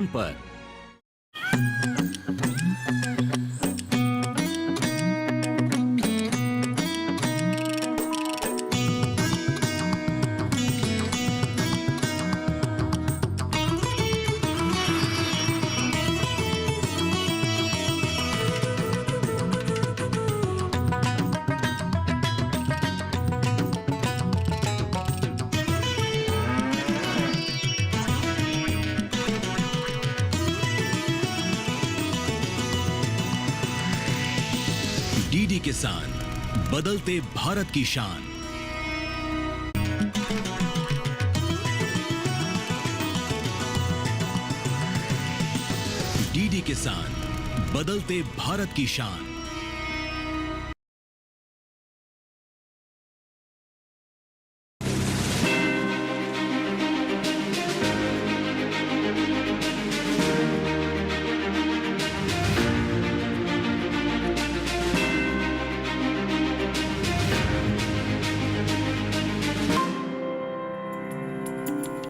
पर डीडी किसान, बदलते भारत की शान। डीडी किसान, बदलते भारत की शान।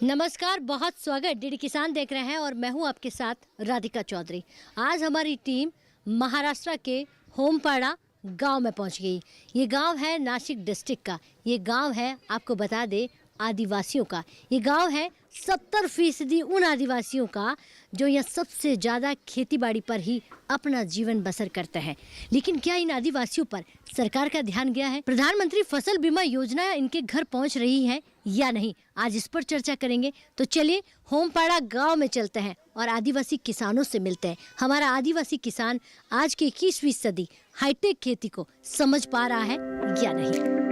नमस्कार, बहुत स्वागत। डीडी किसान देख रहे हैं और मैं हूं आपके साथ राधिका चौधरी। आज हमारी टीम महाराष्ट्र के होमपाड़ा गांव में पहुंच गई। ये गांव है नासिक डिस्ट्रिक्ट का। ये गांव है, आपको बता दे, आदिवासियों का। ये गांव है 70% उन आदिवासियों का जो यहाँ सबसे ज़्यादा खेतीबाड़ी पर ही अपना जीवन बसर करते हैं। लेकिन क्या इन आदिवासियों पर सरकार का ध्यान गया है? प्रधानमंत्री फसल बीमा योजना इनके घर पहुंच रही है या नहीं? आज इस पर चर्चा करेंगे। तो चलिए होमपाड़ा गांव में चलते हैं और आदिवासी किसानों से मिलते हैं। हमारा आदिवासी किसान आज की 21वीं सदी हाईटेक खेती को समझ पा रहा है या नहीं।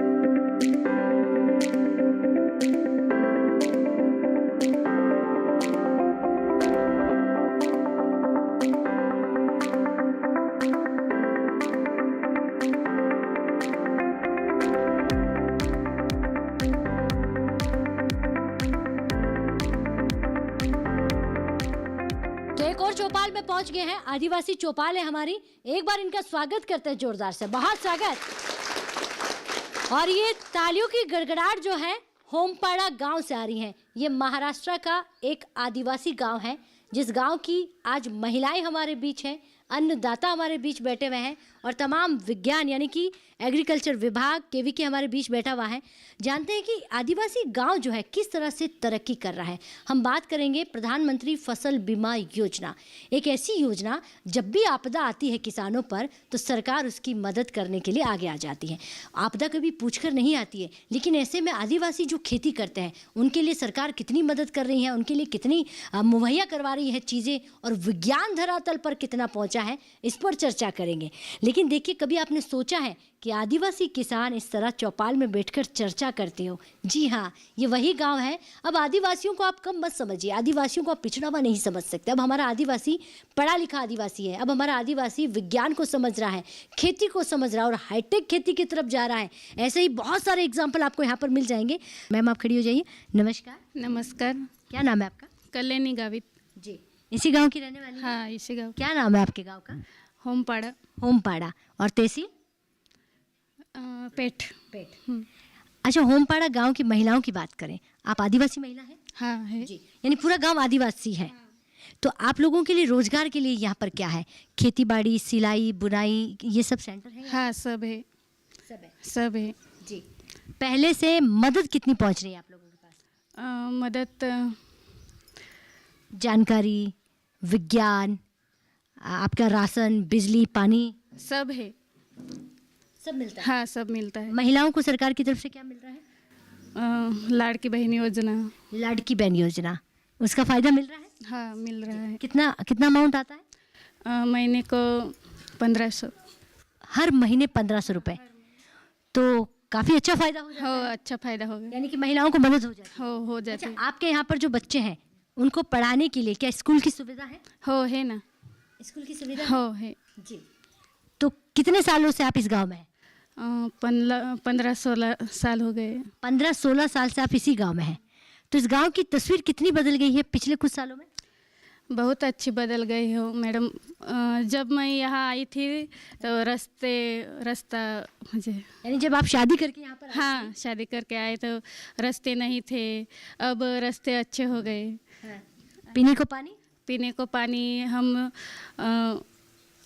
चौपाल में पहुंच गए हैं। आदिवासी चौपाल है हमारी। एक बार इनका स्वागत करते हैं जोरदार से। बहुत स्वागत। और ये तालियों की गड़गड़ाहट जो है होमपाड़ा गांव से आ रही है। ये महाराष्ट्र का एक आदिवासी गांव है, जिस गांव की आज महिलाएं हमारे बीच हैं, अन्नदाता हमारे बीच बैठे हुए हैं और तमाम विज्ञान यानी कि एग्रीकल्चर विभाग केवीके हमारे बीच बैठा हुआ है। जानते हैं कि आदिवासी गांव जो है किस तरह से तरक्की कर रहा है। हम बात करेंगे प्रधानमंत्री फसल बीमा योजना। एक ऐसी योजना, जब भी आपदा आती है किसानों पर तो सरकार उसकी मदद करने के लिए आगे आ जाती है। आपदा कभी पूछकर नहीं आती है, लेकिन ऐसे में आदिवासी जो खेती करते हैं उनके लिए सरकार कितनी मदद कर रही है, उनके लिए कितनी मुहैया करवा रही है चीज़ें, और विज्ञान धरातल पर कितना पहुँचा है, इस पर चर्चा करेंगे। लेकिन देखिए, कभी आपने सोचा है कि आदिवासी किसान इस तरह चौपाल में बैठकर चर्चा करते हो? जी हाँ, ये वही गांव है। अब आदिवासियों को आप कम मत समझिए, आदिवासियों को आप पिछड़ा हुआ नहीं समझ सकते। अब हमारा आदिवासी पढ़ा लिखा आदिवासी है। अब हमारा आदिवासी विज्ञान को समझ रहा है, खेती को समझ रहा है और हाईटेक खेती की तरफ जा रहा है। ऐसे ही बहुत सारे एग्जाम्पल आपको यहाँ पर मिल जाएंगे। मैम, आप खड़ी हो जाइए। नमस्कार। नमस्कार। क्या नाम है आपका? कल्याणी गावित। जी, इसी गाँव की रहने वाली? हाँ, इसी गाँव। क्या नाम है आपके गाँव का? होमपाड़ा। होमपाड़ा। और तहसील? पेट। अच्छा, होमपाड़ा गांव की महिलाओं की बात करें, आप आदिवासी महिला हैं? हाँ है जी, यानी पूरा गांव आदिवासी है। तो आप लोगों के लिए रोजगार के लिए यहाँ पर क्या है? खेती बाड़ी, सिलाई, बुनाई, ये सब सेंटर है? हाँ, सब है। सब है। सब है जी। पहले से मदद कितनी पहुँच रही है आप लोगों के पास? मदद, जानकारी, विज्ञान, आपका राशन, बिजली, पानी, सब है। सब मिलता है? हाँ, सब मिलता है। महिलाओं को सरकार की तरफ से क्या मिल रहा है? लाड़की बहन योजना। लाड़की बहन योजना, उसका फायदा मिल रहा है? हाँ, मिल रहा है। कितना कितना अमाउंट आता है? महीने को 1500। हर महीने 1500 रुपये। तो काफ़ी अच्छा फायदा हो जाता हो, है। अच्छा फायदा होगा। यानी कि महिलाओं को मदद हो जाती है। हो जाती अच्छा, है। आपके यहाँ पर जो बच्चे हैं उनको पढ़ाने के लिए क्या स्कूल की सुविधा है? हो, है ना। स्कूल की सुविधा हो, है। जी। तो कितने सालों से आप इस गांव में हैं? 15-16 साल हो गए। 15-16 साल से आप इसी गांव में हैं। तो इस गांव की तस्वीर कितनी बदल गई है पिछले कुछ सालों में? बहुत अच्छी बदल गई हो मैडम। जब मैं यहाँ आई थी तो रास्ता मुझे, यानी जब आप शादी करके यहाँ पर आए हाँ, शादी करके आए तो रास्ते नहीं थे। अब रास्ते अच्छे हो गए। थे? हाँ। पीने को पानी? पीने को पानी हम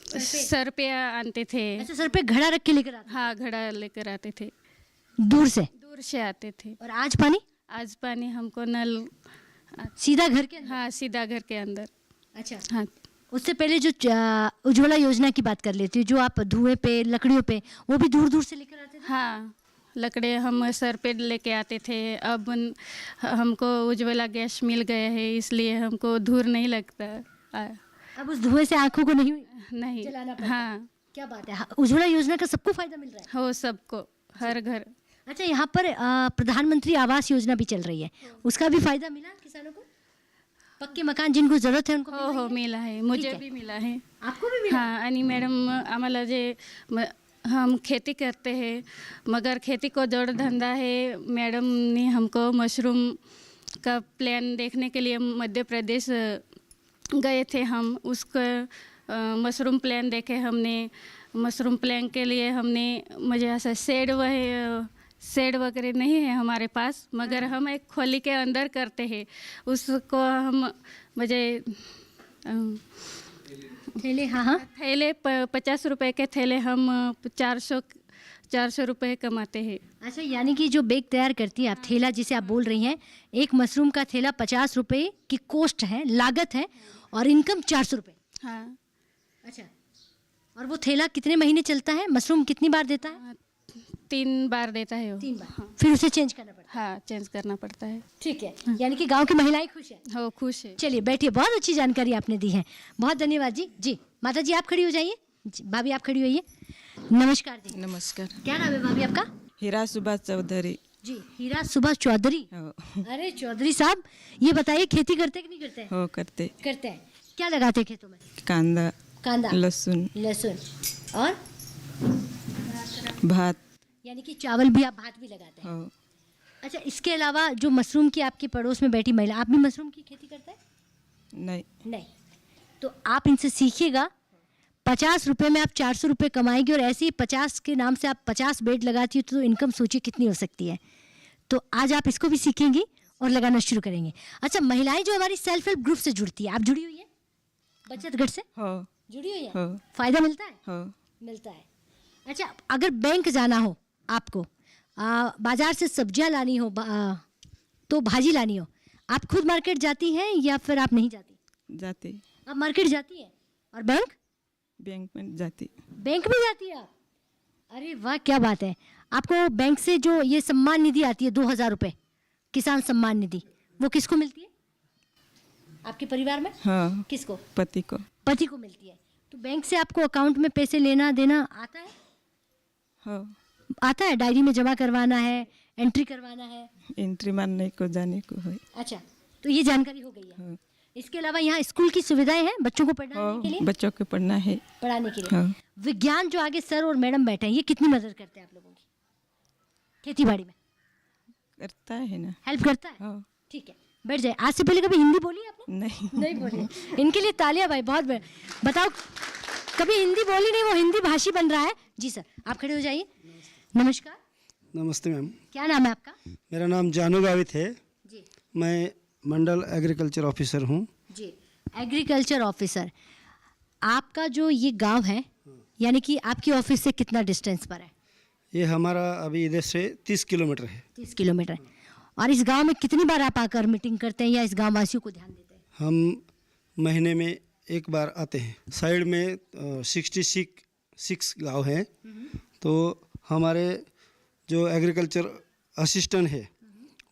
सर पे आनते थे। अच्छा, सर पे घड़ा रख के लेकर आते हाँ, घड़ा लेकर आते थे, दूर से आते थे। और आज पानी आज पानी हमको नल सीधा घर के अंदर? हाँ, सीधा घर के अंदर। अच्छा, हाँ, उससे पहले जो उज्ज्वला योजना की बात कर लेती हूँ, जो आप धुएं पे लकड़ियों पे, वो भी दूर दूर से लेकर आते थे? हाँ, लकड़े हम सर पे लेके आते थे। अब हमको उज्ज्वला गैस मिल गया है, इसलिए हमको धूर नहीं लगता। अब उस धुएं से आंखों को नहीं नहीं, जलाना पड़ता। हाँ, क्या बात है, उज्ज्वला योजना का सबको फायदा मिल रहा है? हो सबको, हर घर। अच्छा, यहाँ पर प्रधानमंत्री आवास योजना भी चल रही है, उसका भी फायदा मिला किसानों को? पक्के मकान जिनको जरूरत है उनको हो मिला है, मुझे है। भी मिला है। आपको भी मिला? हाँ, आणि मॅडम आम्हाला जे हम खेती करते हैं, मगर खेती को जोड़ धंधा है। मैडम ने हमको मशरूम का प्लान देखने के लिए मध्य प्रदेश गए थे हम। उसका मशरूम प्लान देखे हमने। मशरूम प्लान के लिए हमने, मुझे ऐसा शेड वगैरह नहीं है हमारे पास, मगर हम एक खोली के अंदर करते हैं उसको। हम मुझे थैले, हाँ, थैले 50 रुपए के थैले हम 400 रुपए कमाते हैं। अच्छा, यानी कि जो बेग तैयार करती है आप, थैला जिसे आप बोल रही हैं, एक मशरूम का थैला 50 रुपए की कॉस्ट है, लागत है, और इनकम 400 रुपए। हाँ। अच्छा, और वो थैला कितने महीने चलता है? मशरूम कितनी बार देता है? 3 बार देता है वो। 3 बार। फिर उसे चेंज करना पड़ता है? हाँ, चेंज करना पड़ता है। ठीक है, यानी कि गांव की महिलाएं खुश हैं? हो, खुश है। चलिए बैठिए, बहुत अच्छी जानकारी आपने दी है, बहुत धन्यवाद जी। जी माता जी आप खड़ी हो जाइए, भाभी आप खड़ी होइए। नमस्कार जी। नमस्कार। क्या नाम है भाभी आपका? हीरा सुभाष चौधरी। जी, हीरा सुभाष चौधरी। हो अरे चौधरी साहब, ये बताइए खेती करते कि नहीं करते? हो करते। करते हैं। क्या लगाते हैं खेतों में? कांदा, कांदा, लहसुन, और भात। यानी कि चावल भी, आप भात भी लगाते हैं? हो अच्छा, इसके अलावा जो मशरूम की आपके पड़ोस में बैठी महिला, आप भी मशरूम की खेती करते हैं? नहीं। नहीं, तो आप इनसे सीखिएगा। 50 रुपए में आप 400 रुपए कमाएंगे, और ऐसे ही 50 के नाम से आप 50 बेड लगाती हो तो इनकम सोचिए कितनी हो सकती है। तो आज आप इसको भी सीखेंगी और लगाना शुरू करेंगे। अच्छा, महिलाएं जो हमारी सेल्फ हेल्प ग्रुप से जुड़ती है, आप जुड़ी हुई है? बचत गट से हो जुड़ी हुई है? हो फायदा मिलता है? हो मिलता है। अच्छा, अगर बैंक जाना हो आपको, बाजार से सब्जियां लानी हो, तो भाजी लानी हो, आप खुद मार्केट जाती हैं या फिर आप नहीं जाती? जाते। आप मार्केट जाती हैं। और बैंक? बैंक में जाती। बैंक में जाती है आप? अरे वाह, क्या बात है। आपको बैंक से जो ये सम्मान निधि आती है 2000 रुपये, किसान सम्मान निधि, वो किसको मिलती है आपके परिवार में? हाँ, किसको? पति को। पति को मिलती है। तो बैंक से आपको अकाउंट में पैसे लेना देना आता है? हो आता है, डायरी में जमा करवाना है, एंट्री करवाना है? एंट्री मारने को जाने को है। अच्छा, तो ये जानकारी हो गई है। हो इसके अलावा यहाँ स्कूल की सुविधाएं हैं बच्चों को पढ़ाने के लिए? बच्चों को पढ़ना है। पढ़ाने के लिए। हाँ। विज्ञान जो आगे सर और मैडम बैठे हैं, ये कितनी मदद करते हैं आप लोगों की खेती बाड़ी में? करता है ना। हेल्प करता है? हो ठीक है, बैठ जाए। आज से पहले कभी हिंदी बोली आपने? नहीं। नहीं बोली। इनके लिए तालियां भाई, बहुत बताओ, कभी हिंदी बोली नहीं, वो हिंदी भाषी बन रहा है। जी सर, आप खड़े हो जाइए। नमस्कार। नमस्ते मैम, क्या नाम है आपका? मेरा नाम जानू गावित है। जी मैं मंडल एग्रीकल्चर ऑफिसर हूँ। जी, एग्रीकल्चर ऑफिसर। आपका जो ये गांव है, यानी कि आपकी ऑफिस से कितना डिस्टेंस पर है? ये हमारा अभी इधर से 30 किलोमीटर है। 30 किलोमीटर। और इस गांव में कितनी बार आप आकर मीटिंग करते हैं या इस गांव वासियों को ध्यान देते हैं? हम महीने में एक बार आते हैं। साइड में 66 गांव हैं, तो हमारे जो एग्रीकल्चर असिस्टेंट है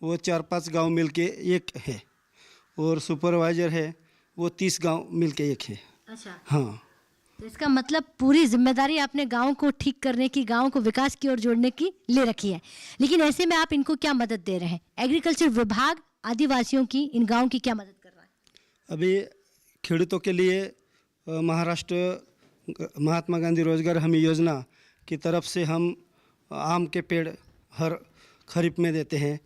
वो 4-5 गांव मिलके एक है, और सुपरवाइजर है वो 30 गांव मिलके एक है। अच्छा, हाँ, तो इसका मतलब पूरी जिम्मेदारी आपने गांव को ठीक करने की, गांव को विकास की ओर जोड़ने की ले रखी है। लेकिन ऐसे में आप इनको क्या मदद दे रहे हैं? एग्रीकल्चर विभाग आदिवासियों की, इन गांव की क्या मदद कर रहा है? अभी खेडूतों के लिए महाराष्ट्र महात्मा गांधी रोजगार हमी योजना की तरफ से हम आम के पेड़ हर खरीफ में देते हैं,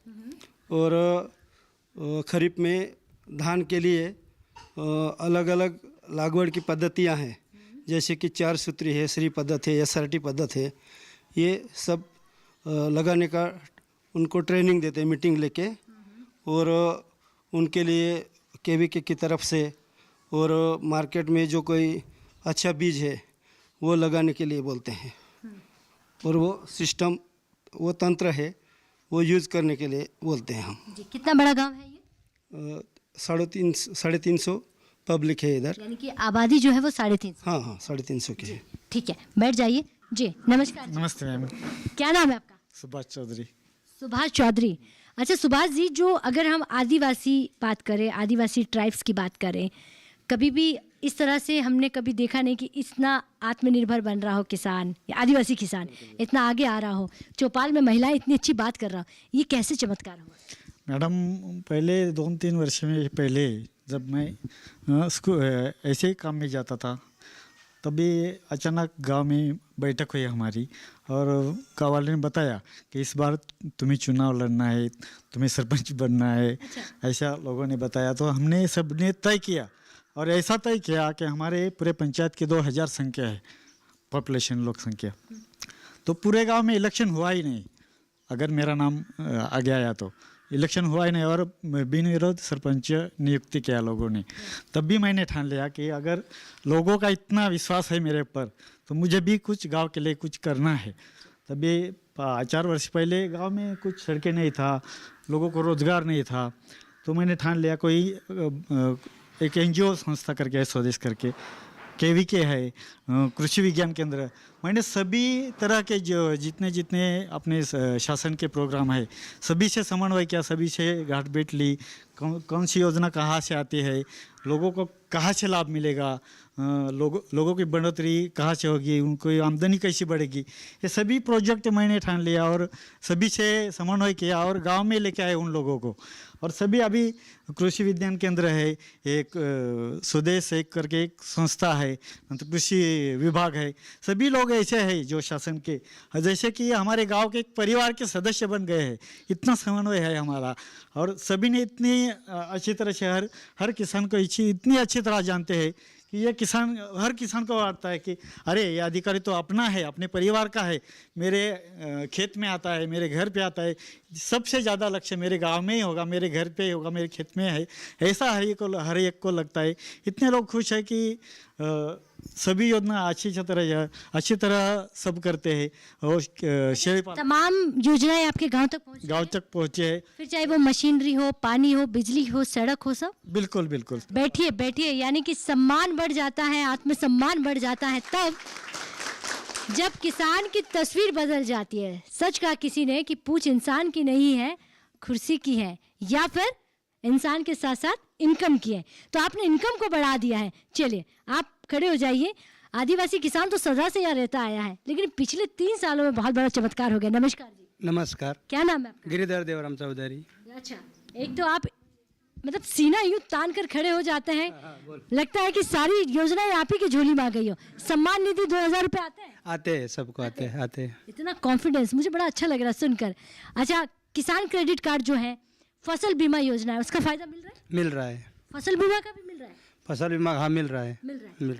और खरीफ में धान के लिए अलग अलग लागवड़ की पद्धतियां हैं, जैसे कि 4 सूत्री है, श्री पद्धत है, SRT पद्धत है। ये सब लगाने का उनको ट्रेनिंग देते हैं मीटिंग लेके, और उनके लिए KVK की तरफ से और मार्केट में जो कोई अच्छा बीज है वो लगाने के लिए बोलते हैं, और वो सिस्टम, वो तंत्र है वो यूज़ करने के लिए बोलते हैं हम। जी, कितना बड़ा गांव है ये? 350 पब्लिक है इधर। यानी कि आबादी जो है वो 350। हाँ हाँ, 350 की है। ठीक है, बैठ जाइए। जी नमस्कार जी। नमस्ते मैम। क्या नाम है आपका? सुभाष चौधरी। सुभाष चौधरी। अच्छा सुभाष जी, जो अगर हम आदिवासी बात करें, आदिवासी ट्राइब्स की बात करें, कभी भी इस तरह से हमने कभी देखा नहीं कि इतना आत्मनिर्भर बन रहा हो किसान या आदिवासी किसान, इतना आगे आ रहा हो, चौपाल में महिलाएं इतनी अच्छी बात कर रहा हो, ये कैसे चमत्कार हुआ? मैडम, पहले 2-3 वर्ष में पहले जब मैं ऐसे ही काम में जाता था, तभी अचानक गांव में बैठक हुई हमारी, और गाँव वाले ने बताया कि इस बार तुम्हें चुनाव लड़ना है, तुम्हें सरपंच बनना है। ऐसा लोगों ने बताया, तो हमने सबने तय किया, और ऐसा तय किया कि हमारे पूरे पंचायत की 2000 संख्या है, पॉपुलेशन, लोक संख्या। तो पूरे गांव में इलेक्शन हुआ ही नहीं, अगर मेरा नाम आगे आया तो इलेक्शन हुआ ही नहीं, और बिन विरोध सरपंच नियुक्ति किया लोगों ने। तब भी मैंने ठान लिया कि अगर लोगों का इतना विश्वास है मेरे पर, तो मुझे भी कुछ गांव के लिए कुछ करना है। तभी 4 वर्ष पहले गांव में कुछ सड़कें नहीं था, लोगों को रोजगार नहीं था, तो मैंने ठान लिया कोई एक NGO संस्था करके है, स्वदेश करके, KVK है, कृषि विज्ञान केंद्र। मैंने सभी तरह के जो जितने अपने शासन के प्रोग्राम है, सभी से समन्वय किया, सभी से गांठ बैठ ली, कौन सी योजना कहाँ से आती है, लोगों को कहाँ से लाभ मिलेगा, लोगों की बढ़ोतरी कहाँ से होगी, उनको आमदनी कैसी बढ़ेगी, ये सभी प्रोजेक्ट मैंने ठान लिया और सभी से समन्वय किया और गांव में लेके आए उन लोगों को। और सभी अभी कृषि विज्ञान केंद्र है, एक स्वदेश एक करके एक संस्था है, तो कृषि विभाग है, सभी लोग ऐसे हैं जो शासन के जैसे कि हमारे गांव के एक परिवार के सदस्य बन गए हैं। इतना समन्वय है हमारा, और सभी ने इतनी अच्छी तरह से हर किसान को इतनी अच्छी तरह जानते हैं कि ये किसान, हर किसान को आता है कि अरे ये अधिकारी तो अपना है, अपने परिवार का है, मेरे खेत में आता है, मेरे घर पे आता है, सबसे ज़्यादा लक्ष्य मेरे गांव में ही होगा, मेरे घर पे ही होगा, मेरे खेत में है, ऐसा हर एक को लगता है। इतने लोग खुश है कि सभी योजना अच्छी तरह सब करते हैं, और तमाम योजनाएं आपके गांव तक पहुंचे हैं। फिर चाहे वो मशीनरी हो, पानी हो, बिजली हो, सड़क हो, सब। बिल्कुल बिल्कुल। बैठिए, यानी कि सम्मान बढ़ जाता है, आत्मसम्मान बढ़ जाता है तब जब किसान की तस्वीर बदल जाती है। सच कहा किसी ने कि पूछ इंसान की नहीं है, कुर्सी की है, या फिर इंसान के साथ साथ इनकम की है। तो आपने इनकम को बढ़ा दिया है। चलिए आप खड़े हो जाइए। आदिवासी किसान तो सदा से यहाँ रहता आया है, लेकिन पिछले 3 सालों में बहुत बड़ा चमत्कार हो गया। नमस्कार जी। नमस्कार। क्या नाम है आपका? गिरिधर देवराम चौधरी। अच्छा, एक तो आप मतलब सीना यूं तान कर खड़े हो जाते हैं, लगता है कि सारी योजनाएं आप ही की झोली में आ गई हो। सम्मान निधि 2000 रुपए आते हैं सबको आते हैं। इतना कॉन्फिडेंस मुझे बड़ा अच्छा लग रहा है सुनकर। अच्छा, किसान क्रेडिट कार्ड जो है, फसल बीमा योजना है, उसका फायदा मिल रहा है? फसल बीमा का भी मिल रहा है? फसल बीमा हाँ मिल रहा है।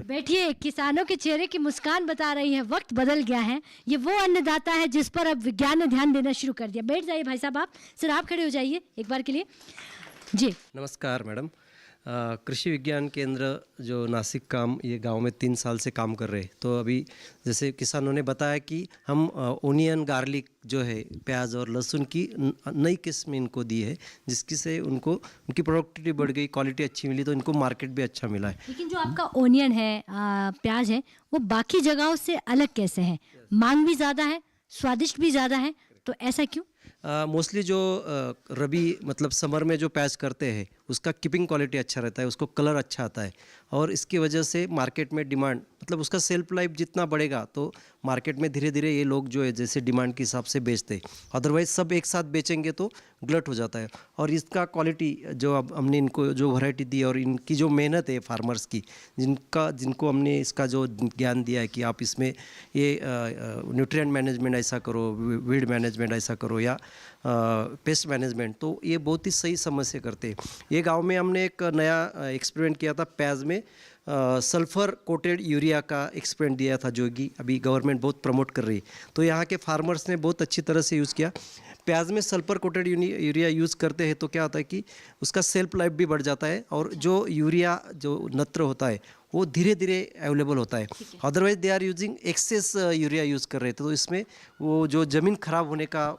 बैठिए, किसानों के चेहरे की मुस्कान बता रही है वक्त बदल गया है। ये वो अन्नदाता है जिस पर अब विज्ञान ने ध्यान देना शुरू कर दिया। बैठ जाइए भाई साहब। आप सर, आप खड़े हो जाइए एक बार के लिए जी। नमस्कार मैडम। कृषि विज्ञान केंद्र जो नासिक काम ये गांव में 3 साल से काम कर रहे हैं। तो अभी जैसे किसानों ने बताया कि हम ओनियन, गार्लिक जो है, प्याज और लहसुन की नई किस्म इनको दी है, जिसकी से उनकी प्रोडक्टिविटी बढ़ गई, क्वालिटी अच्छी मिली, तो इनको मार्केट भी अच्छा मिला है। लेकिन जो आपका ओनियन है, प्याज है, वो बाकी जगहों से अलग कैसे है? मांग भी ज़्यादा है, स्वादिष्ट भी ज़्यादा है, तो ऐसा क्यों? मोस्टली जो रबी मतलब समर में जो प्याज करते हैं उसका कीपिंग क्वालिटी अच्छा रहता है, उसको कलर अच्छा आता है, और इसकी वजह से मार्केट में डिमांड मतलब उसका सेल्फ लाइफ जितना बढ़ेगा तो मार्केट में धीरे धीरे ये लोग जो है जैसे डिमांड के हिसाब से बेचते हैं। अदरवाइज सब एक साथ बेचेंगे तो गलत हो जाता है। और इसका क्वालिटी जो अब हमने इनको जो वैरायटी दी और इनकी जो मेहनत है फार्मर्स की, जिनको हमने इसका जो ज्ञान दिया है कि आप इसमें ये न्यूट्रिएंट मैनेजमेंट ऐसा करो, वीड मैनेजमेंट ऐसा करो, या पेस्ट मैनेजमेंट, तो ये बहुत ही सही समझ से करते हैं। ये गांव में हमने एक नया एक्सपेरिमेंट किया था, प्याज में सल्फ़र कोटेड यूरिया का एक्सपेरिमेंट दिया था, जो कि अभी गवर्नमेंट बहुत प्रमोट कर रही है। तो यहाँ के फार्मर्स ने बहुत अच्छी तरह से यूज़ किया। प्याज में सल्फर कोटेड यूरिया यूज़ करते हैं तो क्या होता है कि उसका सेल्फ लाइफ भी बढ़ जाता है और जो यूरिया जो नत्र होता है वो धीरे धीरे अवेलेबल होता है। Otherwise they are using excess urea use कर रहे थे, तो इसमें वो जो ज़मीन खराब होने का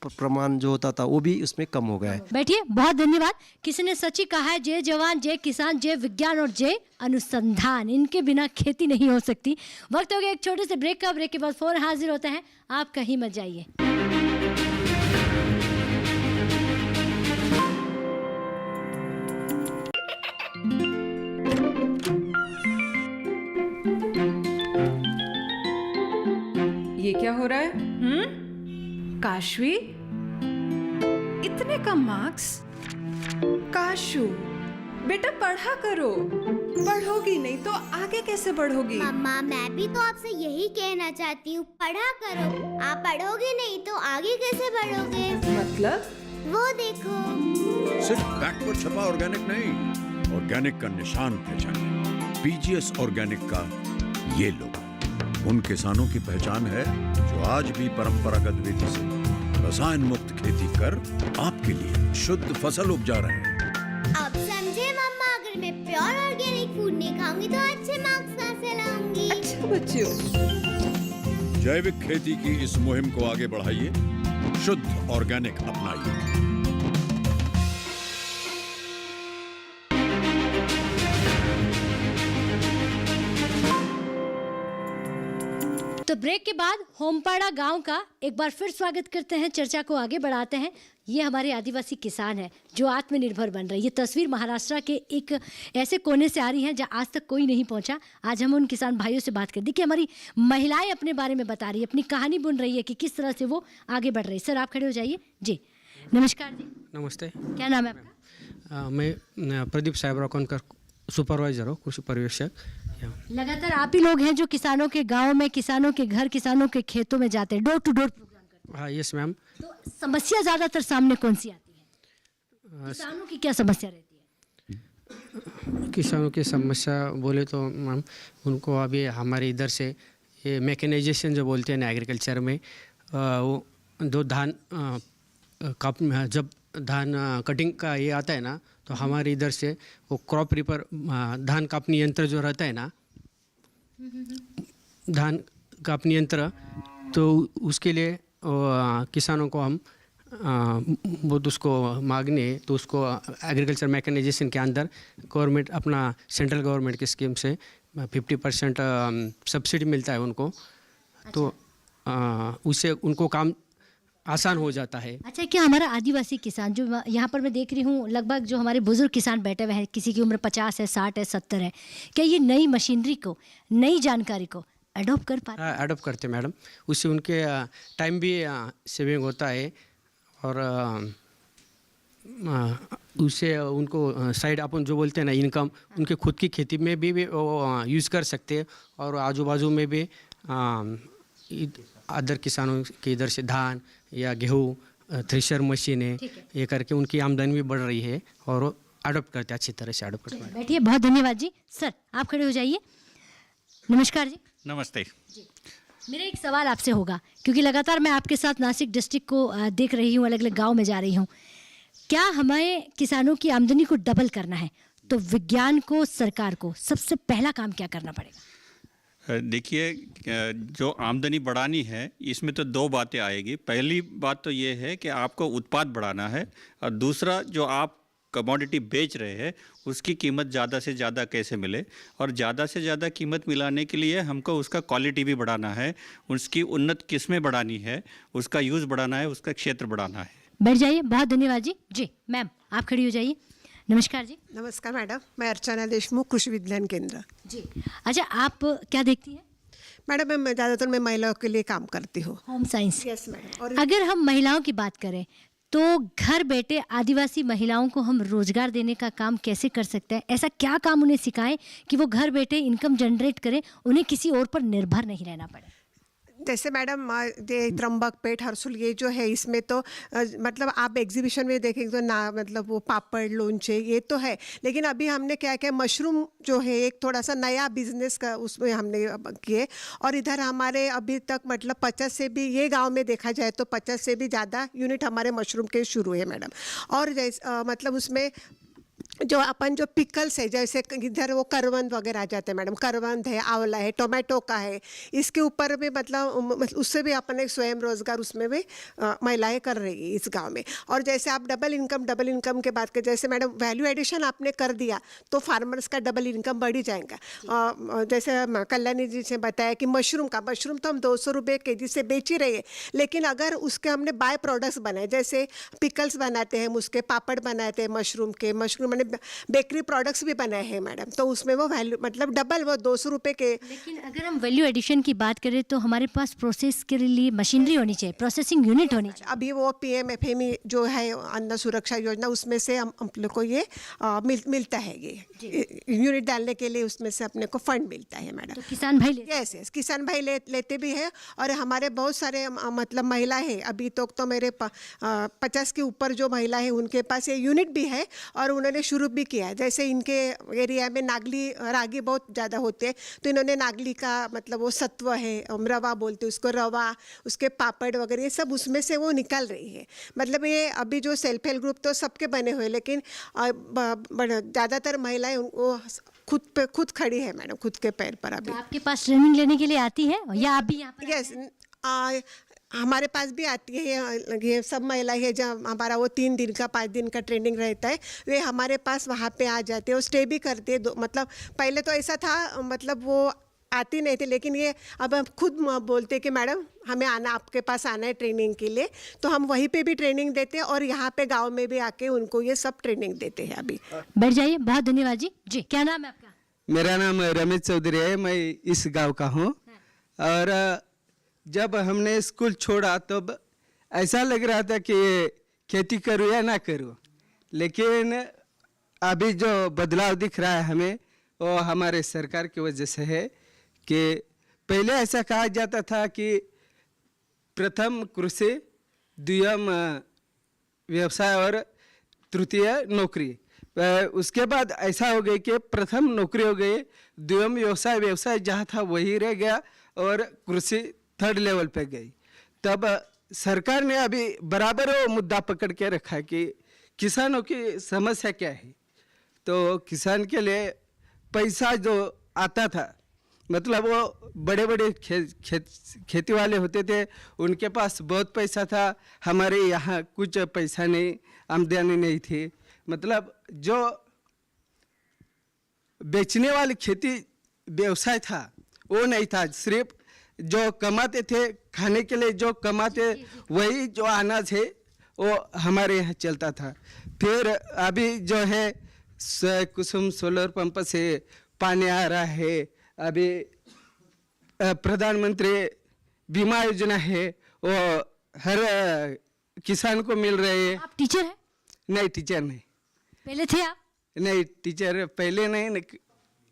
प्रमाण जो होता था वो भी उसमें कम हो गया है। बैठिए, बहुत धन्यवाद। किसी ने सच ही कहा है, जय जवान जय किसान जय विज्ञान और जय अनुसंधान, इनके बिना खेती नहीं हो सकती। वक्त हो गया एक छोटे से ब्रेक का। ब्रेक के बाद फोन हाजिर होते हैं, आप कहीं मत जाइए। ये क्या हो रहा है? काशवी, इतने कम मार्क्स? काशू बेटा पढ़ा करो, पढ़ोगी नहीं तो आगे कैसे बढ़ोगी? मम्मा मैं भी तो आपसे यही कहना चाहती हूँ, पढ़ा करो। आप पढ़ोगे नहीं तो आगे कैसे बढ़ोगे? मतलब? वो देखो। सिर्फ बैक पर छपा ऑर्गेनिक नहीं, ऑर्गेनिक का निशान पहचानिए। पीजीएस ऑर्गेनिक का ये लोगो उन किसानों की पहचान है जो आज भी परंपरागत विधि से रसायन मुक्त खेती कर आपके लिए शुद्ध फसल उपजा रहे हैं। अब समझे मम्मा, अगर मैं प्योर ऑर्गेनिक फूड नहीं खाऊंगी तो अच्छे मार्क्स कहाँ से लाऊंगी? अच्छा बच्चों, जैविक खेती की इस मुहिम को आगे बढ़ाइए, शुद्ध ऑर्गेनिक अपनाइए। तो ब्रेक के बाद होमपाड़ा गांव का एक बार फिर स्वागत करते हैं, चर्चा को आगे बढ़ाते हैं। ये हमारे आदिवासी किसान हैं जो आत्मनिर्भर बन रहे हैं। ये तस्वीर महाराष्ट्र के एक ऐसे कोने से आ रही है जहाँ आज तक कोई नहीं पहुँचा। आज हम उन किसान भाइयों से बात करें। देखिए, हमारी महिलाएं अपने बारे में बता रही है, अपनी कहानी बुन रही है कि किस तरह से वो आगे बढ़ रही है। सर, आप खड़े हो जाइए। जी नमस्कार जी। नमस्ते। क्या नाम है आपका? मैं प्रदीप साहेबराव कनकर, सुपरवाइजर हूँ, कृषि पर्यवेक्षक। लगातार आप ही लोग हैं जो किसानों के गाँव में, किसानों के घर, किसानों के खेतों में जाते हैं, डोर टू डोर प्रोग्राम करते हैं। हाँ, यस मैम। तो समस्या ज़्यादातर सामने कौन सी आती है? किसानों की क्या समस्या रहती है? किसानों की समस्या बोले तो मैम, उनको अभी हमारे इधर से ये मैकेनाइजेशन जो बोलते हैं ना एग्रीकल्चर में, वो दो धान जब धान कटिंग का ये आता है ना, तो हमारे इधर से वो क्रॉप रिपर धान कापनी यंत्र जो रहता है ना, धान कापनी यंत्र, तो उसके लिए किसानों को हम बहुत उसको मांगने, तो उसको एग्रीकल्चर मैकेनाइजेशन के अंदर गवर्नमेंट अपना सेंट्रल गवर्नमेंट की स्कीम से 50% सब्सिडी मिलता है उनको। तो उससे उनको काम आसान हो जाता है। अच्छा, क्या हमारा आदिवासी किसान जो यहाँ पर मैं देख रही हूँ, लगभग जो हमारे बुजुर्ग किसान बैठे हुए हैं, किसी की उम्र 50 है, 60 है, 70 है, क्या ये नई मशीनरी को, नई जानकारी को अडॉप्ट कर पाते हैं? अडॉप्ट करते मैडम, उससे उनके टाइम भी सेविंग होता है और उससे उनको साइड अपन जो बोलते हैं ना इनकम, उनके खुद की खेती में भी वो यूज़ कर सकते हैं और आजू बाजू में भी अदर किसानों के इधर से धान या गेहूँ थ्रेशर मशीनें ये करके उनकी आमदनी भी बढ़ रही है और अडॉप्ट करते हैं, अच्छी तरह से अडॉप्ट करते हैं। बैठिए, बहुत धन्यवाद जी। सर, आप खड़े हो जाइए। नमस्कार जी। नमस्ते जी, मेरा एक सवाल आपसे होगा, क्योंकि लगातार मैं आपके साथ नासिक डिस्ट्रिक्ट को देख रही हूँ, अलग अलग गाँव में जा रही हूँ। क्या हमें किसानों की आमदनी को डबल करना है तो विज्ञान को, सरकार को सबसे पहला काम क्या करना पड़ेगा? देखिए, जो आमदनी बढ़ानी है इसमें तो दो बातें आएगी। पहली बात तो ये है कि आपको उत्पाद बढ़ाना है और दूसरा जो आप कमोडिटी बेच रहे हैं उसकी कीमत ज़्यादा से ज़्यादा कैसे मिले, और ज़्यादा से ज़्यादा कीमत मिलाने के लिए हमको उसका क्वालिटी भी बढ़ाना है, उसकी उन्नत किस्में बढ़ानी है, उसका यूज़ बढ़ाना है, उसका क्षेत्र बढ़ाना है। बैठ जाइए। बहुत धन्यवाद जी। जी मैम, आप खड़ी हो जाइए। नमस्कार जी। नमस्कार मैडम, मैं अर्चना देशमुख, कृषि विज्ञान केंद्र। जी, अच्छा, आप क्या देखती हैं? मैडम मैं ज़्यादातर मैं महिलाओं के लिए काम करती हूँ, होम साइंस। Yes madam. और अगर हम महिलाओं की बात करें तो घर बैठे आदिवासी महिलाओं को हम रोजगार देने का काम कैसे कर सकते हैं? ऐसा क्या काम उन्हें सिखाएं कि वो घर बैठे इनकम जनरेट करें, उन्हें किसी और पर निर्भर नहीं रहना पड़े? जैसे मैडम ये त्र्यंबक पेट हरसुल ये जो है इसमें तो मतलब आप एग्जीबिशन में देखेंगे तो ना मतलब वो पापड़ लोंचे ये तो है, लेकिन अभी हमने क्या किया मशरूम जो है एक थोड़ा सा नया बिजनेस का उसमें हमने किए। और इधर हमारे अभी तक मतलब 50 से भी ये गांव में देखा जाए तो 50 से भी ज़्यादा यूनिट हमारे मशरूम के शुरू है मैडम। और जैसे मतलब उसमें जो अपन जो पिकल्स है जैसे इधर वो करवंद वगैरह आ जाते हैं मैडम, करवंद है, आंवला है, टोमेटो का है, इसके ऊपर भी मतलब उससे भी अपन एक स्वयं रोजगार उसमें भी महिलाएं कर रही है इस गांव में। और जैसे आप डबल इनकम के बात करें, जैसे मैडम वैल्यू एडिशन आपने कर दिया तो फार्मर्स का डबल इनकम बढ़ ही जाएगा। जैसे कल्याणी जी से बताया कि मशरूम तो हम 200 रुपये kg से बेच ही रहे हैं, लेकिन अगर उसके हमने बाय प्रोडक्ट्स बनाए जैसे पिकल्स बनाते हैं, उसके पापड़ बनाते हैं मशरूम मैंने बेकरी प्रोडक्ट्स भी बनाए हैं मैडम, तो उसमें वो वैल्यू मतलब डबल वो 200 रुपये के। लेकिन अगर हम वैल्यू एडिशन की बात करें तो हमारे पास प्रोसेस के लिए मशीनरी होनी चाहिए, प्रोसेसिंग यूनिट होनी चाहिए। अभी वो PMFME जो है अन्न सुरक्षा योजना उसमें से हम लोग को ये मिलता है, ये यूनिट डालने के लिए उसमें से अपने को फंड मिलता है मैडम। तो किसान भाई यस किसान भाई लेते भी है। और हमारे बहुत सारे मतलब महिला है, अभी तो मेरे 50 के ऊपर जो महिला है उनके पास ये यूनिट भी है और उन्होंने शुरू भी किया है। जैसे इनके एरिया में नागली रागी बहुत ज़्यादा होते हैं, तो इन्होंने नागली का मतलब वो सत्व है, रवा बोलते हैं उसको, रवा उसके पापड़ वगैरह ये सब उसमें से वो निकाल रही है। मतलब ये अभी जो सेल्फ हेल्प ग्रुप तो सबके बने हुए, लेकिन ज़्यादातर महिलाएं वो खुद खड़ी है मैडम, खुद के पैर पर। अभी तो आपके पास ट्रेनिंग लेने के लिए आती है या आप भी यहाँ पर? यस हमारे पास भी आती है ये सब महिला है, जब हमारा वो 3 दिन का 5 दिन का ट्रेनिंग रहता है वे हमारे पास वहाँ पे आ जाते हैं और स्टे भी करते हैं। मतलब पहले तो ऐसा था मतलब वो आती नहीं थी, लेकिन ये अब हम खुद बोलते कि मैडम हमें आना, आपके पास आना है ट्रेनिंग के लिए, तो हम वहीं पे भी ट्रेनिंग देते हैं और यहाँ पे गांव में भी आके उनको ये सब ट्रेनिंग देते हैं। अभी बैठ जाइए। बहुत धन्यवाद जी। जी क्या नाम है आपका? मेरा नाम रमेश चौधरी है, मैं इस गांव का हूँ। और जब हमने स्कूल छोड़ा तो ऐसा लग रहा था कि खेती करूँ या ना करूँ, लेकिन अभी जो बदलाव दिख रहा है हमें वो हमारे सरकार की वजह से है कि पहले ऐसा कहा जाता था कि प्रथम कृषि, द्वितीय व्यवसाय और तृतीय नौकरी। उसके बाद ऐसा हो गया कि प्रथम नौकरी हो गई, द्वितीय व्यवसाय जहाँ था वही रह गया और कृषि 3rd लेवल पे गई। तब सरकार ने अभी बराबर वो मुद्दा पकड़ के रखा कि किसानों की समस्या क्या है। तो किसान के लिए पैसा जो आता था, मतलब वो बड़े बड़े खेती वाले होते थे, उनके पास बहुत पैसा था, हमारे यहाँ कुछ पैसा नहीं, आमदनी नहीं थी। मतलब जो बेचने वाली खेती व्यवसाय था वो नहीं था, सिर्फ जो कमाते थे खाने के लिए, जो कमाते वही जो अनाज है वो हमारे यहाँ चलता था। फिर अभी जो है कुसुम सोलर पंप से पानी आ रहा है, अभी प्रधानमंत्री बीमा योजना है वो हर किसान को मिल रही है। आप टीचर हैं? नहीं टीचर नहीं। पहले थे आप? नहीं टीचर पहले नहीं।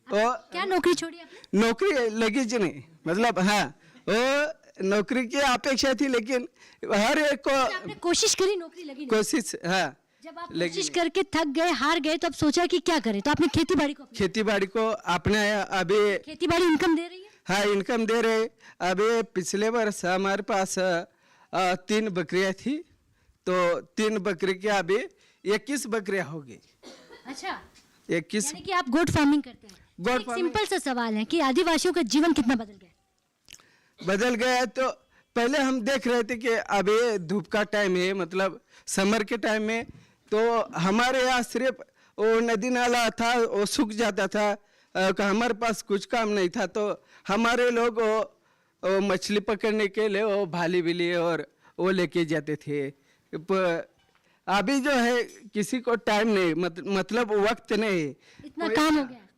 क्या नौकरी छोड़ी आपने? नौकरी लगी जी नहीं, मतलब हाँ वो नौकरी की अपेक्षा थी, लेकिन हर एक को आपने कोशिश करी, नौकरी लगी नहीं? कोशिश हाँ। जब आप कोशिश करके थक गए, हार गए, तो अब सोचा कि क्या करें, तो आपने खेती बाड़ी को अपनाया। अभी खेती बाड़ी इनकम दे रही है? हाँ इनकम दे रहे। अभी पिछले वर्ष हमारे पास 3 बकरियां थी, तो 3 बकरी की अभी 21 बकरियां हो गई। अच्छा 21। यानी कि आप गोट फार्मिंग करते हैं। एक सिंपल सा सवाल है कि आदिवासियों का जीवन कितना बदल गया? तो पहले हम देख रहे थे कि अभी धूप का टाइम है, मतलब समर के टाइम में, तो हमारे यहाँ सिर्फ वो नदी नाला था वो सूख जाता था, हमारे पास कुछ काम नहीं था, तो हमारे लोग वो मछली पकड़ने के लिए वो भाली बिली और वो लेके जाते थे। अभी जो है किसी को टाइम नहीं, मतलब वक्त नहीं, इतना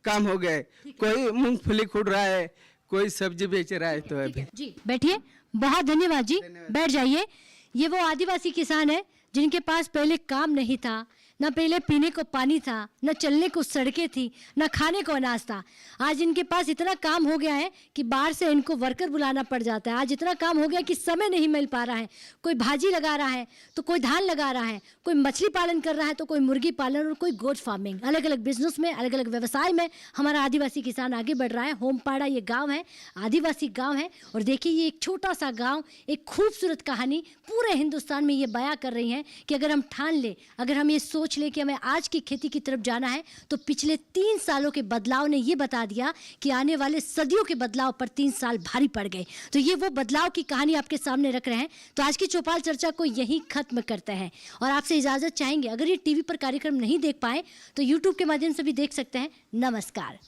काम हो गया। कोई मूंगफली खुद रहा है, कोई सब्जी बेच रहा है। तो अभी जी बैठिए। बहुत धन्यवाद जी। बैठ जाइए। ये वो आदिवासी किसान है जिनके पास पहले काम नहीं था, न पहले पीने को पानी था, न चलने को सड़कें थी, न खाने को अनाज था। आज इनके पास इतना काम हो गया है कि बाहर से इनको वर्कर बुलाना पड़ जाता है। आज इतना काम हो गया कि समय नहीं मिल पा रहा है। कोई भाजी लगा रहा है तो कोई धान लगा रहा है, कोई मछली पालन कर रहा है तो कोई मुर्गी पालन और कोई गोट फार्मिंग। अलग अलग बिजनेस में, अलग अलग व्यवसाय में हमारा आदिवासी किसान आगे बढ़ रहा है। होमपाड़ा ये गाँव है, आदिवासी गाँव है। और देखिए ये एक छोटा सा गाँव एक खूबसूरत कहानी पूरे हिंदुस्तान में ये बयां कर रही है कि अगर हम ठान ले, अगर हम ये सोच ले कि हमें आज की खेती की तरफ जाना है, तो पिछले 3 सालों के बदलाव ने ये बता दिया कि आने वाले सदियों के बदलाव पर 3 साल भारी पड़ गए। तो ये वो बदलाव की कहानी आपके सामने रख रहे हैं। तो आज की चौपाल चर्चा को यहीं खत्म करते हैं और आपसे इजाजत चाहेंगे। अगर ये टीवी पर कार्यक्रम नहीं देख पाए तो यूट्यूब के माध्यम से भी देख सकते हैं। नमस्कार।